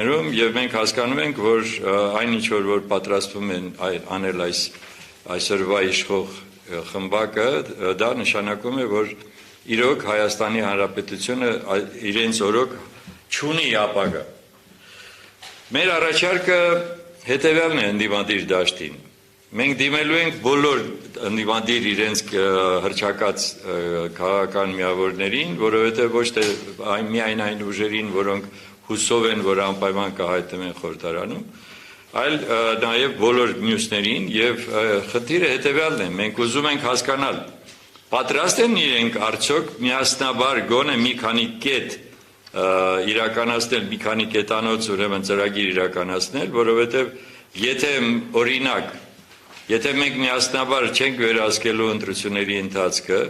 Եվ մենք հասկանում ենք, որ այն ինչ որ պատրաստվում են անել այսօրվա իշխող խմբակը, դա նշանակում է, որ իրոք Հայաստանի Հանրապետությունը իրենց օրոք չունի ապագա։ Մեր առաջարկը հետևյալն է ընդդիմադիր դաշտին։ Մենք դիմելու ենք բոլոր ընդդիմադիր իրենց հռչակած քաղաքական միավորներին, որովհետև ոչ թե միայն այն ուժերին, որոնք հուսով են, որ անպայման կհայտնվեն խորհրդարանում, այլ նաև բոլոր մյուսներին, եւ խնդիրը հետևյալն է, մենք ուզում ենք հասկանալ, պատրաստ են իրենք արդյոք միասնաբար գոնե մի քանի կետ իրականացնել, մի քանի կետանոց ուրեմն ծրագիր իրականացնել, որովհետև եթե օրինակ, եթե մենք միասնաբար չենք վերահսկելու ընտրությունների ընթացքը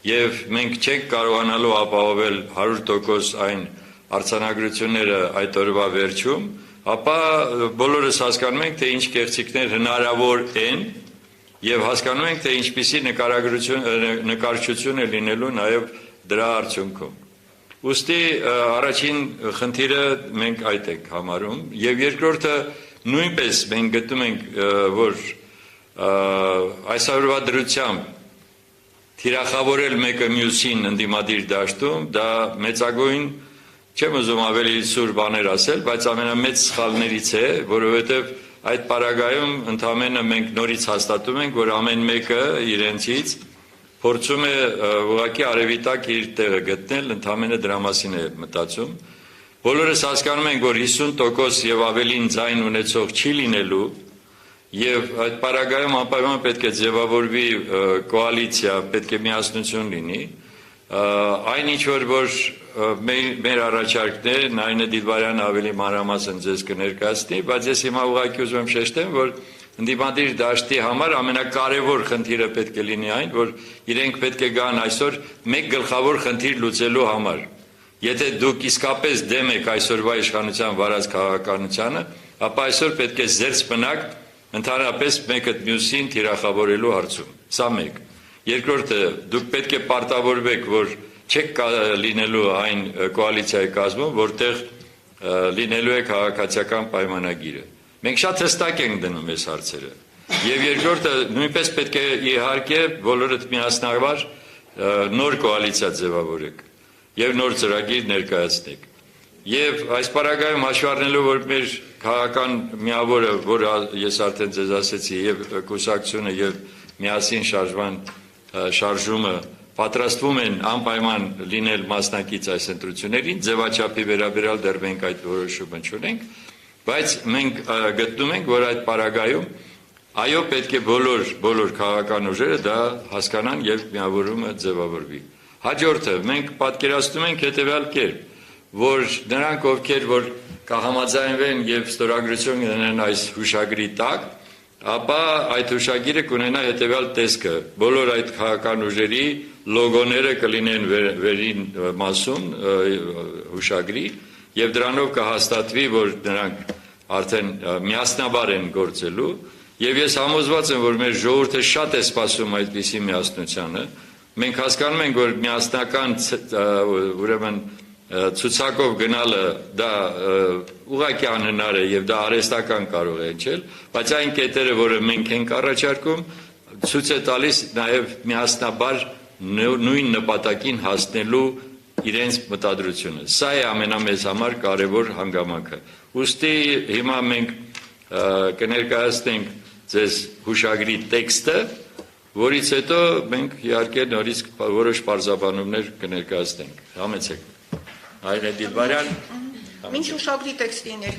եւ մենք չենք կարողանալու ապահովել 100% այն արձանագրությունները այդ օրվա վերջում, ապա բոլորս հասկանում ենք, թե ինչ կեղծիքներ հնարավոր են եւ հասկանում ենք, թե ինչպիսի նկարչություն է լինելու նաեւ դրա արդյունքում։ Ուստի առաջին խնդիրը մենք այդ ենք համարում եւ երկրորդը նույնպես մենք գտնում ենք, որ այսօրվա դրությամբ թիրախավորել մեկը մյուսին ընդդիմադիր դաշտում, դա մեծագույն չեմ ուզում ավելի սուր բաներ ասել, բայց ամենամեծ սխալներից է, որովհետև այդ պարագայում ընդամենը մենք նորից հաստատում ենք, որ ամեն մեկը իրենցից փորձում է ուղղակի արևիտակ իր տեղը գտնել, ընդամենը դրա մասին է մտածում։ Բոլորս հասկանում ենք, որ 50% եւ ավելին ձայն ունեցող չի լինելու, եւ այդ պարագայում անպայման պետք է ձևավորվի կոալիցիա, պետք է միասնություն լինի։ Այն ինչ որ մեր առաջարկներն, այն է Դիլբարյանը ավելի մանրամասն ձեզ կներկայացնի, բայց ես հիմա ուղղակի ուզում եմ շեշտեմ, որ ընդդիմադիր դաշտի համար ամենակարևոր խնդիրը պետք է լինի այն, որ իրենք պետք է գան այսօր մեկ գլխավոր խնդիր լուծելու համար։ Եթե դուք իսկապես դեմ եք այսօրվա իշխանության վարած քաղաքականությանը, ապա այսօր պետք է զերծ մնաք ընդհանրապես մեկը մյուսին թիրախավորելու հարցում։ Սա մեկ։ Երկրորդը, դուք պետք է պարտավորվեք, որ չեք լինելու այն կոալիցիայի կազմում, որտեղ լինելու է քաղաքացիական պայմանագիրը։ Մենք շատ հստակ ենք դնում այս հարցերը։ Եվ երկրորդը, նույնպես պետք է իհարկե բոլորդ միասնաբար նոր կոալիցիա ձևավորեք եւ նոր ծրագիր ներկայացնեք։ Եվ այս պարագայում հաշվի առնելով, որ մեր քաղաքական միավորը, որը ես արդեն ձեզ ասեցի, եւ կուսակցությունը եւ միասին շարժումը պատրաստվում են անպայման լինել մասնակից այս ընտրություններին, ձևաչափի վերաբերյալ դեռ մենք այդ որոշումը չունենք, բայց մենք գտնում ենք, որ այդ պարագայում այո պետք է բոլոր քաղաքական ուժերը դա հասկանան եւ միավորումը ձևավորվի։ Հաջորդը մենք պատկերացնում ենք հետեւյալ կերպ, որ նրանք ովքեր որ կհամաձայնվեն եւ ստորագրություն ունենան այս հուշագրի տակ, ապա այդ հուշագիրը կունենա հետեւյալ տեսքը. բոլոր այդ քաղաքական ուժերի լոգոները կլինեն վերին մասում հուշագրի եւ դրանով կհաստատվի, որ նրանք արդեն միասնաբար են գործելու եւ ես համոզված եմ, որ մեր ժողովուրդը շատ է սպասում այդպիսի միասնությանը։ Մենք հասկանում ենք, որ միասնական ուրեմն ցուցակով գնալը դա ուղղակի անհնար է եւ դա արհեստական կարող է հնչել, բայց այն կետերը, որը մենք ենք առաջարկում, ցույց է տալիս նաեւ միասնաբար նույն նպատակին հասնելու իրենց մտադրությունը։ Սա է ամենամեծ համար կարևոր հանգամանքը։ Ուստի հիմա մենք կներկայացնենք ձեզ հուշագրի տեքստը, որից հետո մենք իհարկե նորից որոշ պարզաբանումներ կներկայացնենք։ Համեցեք։ Այլ է Դիլբարյան։ Ինչ հուշագրի տեքստի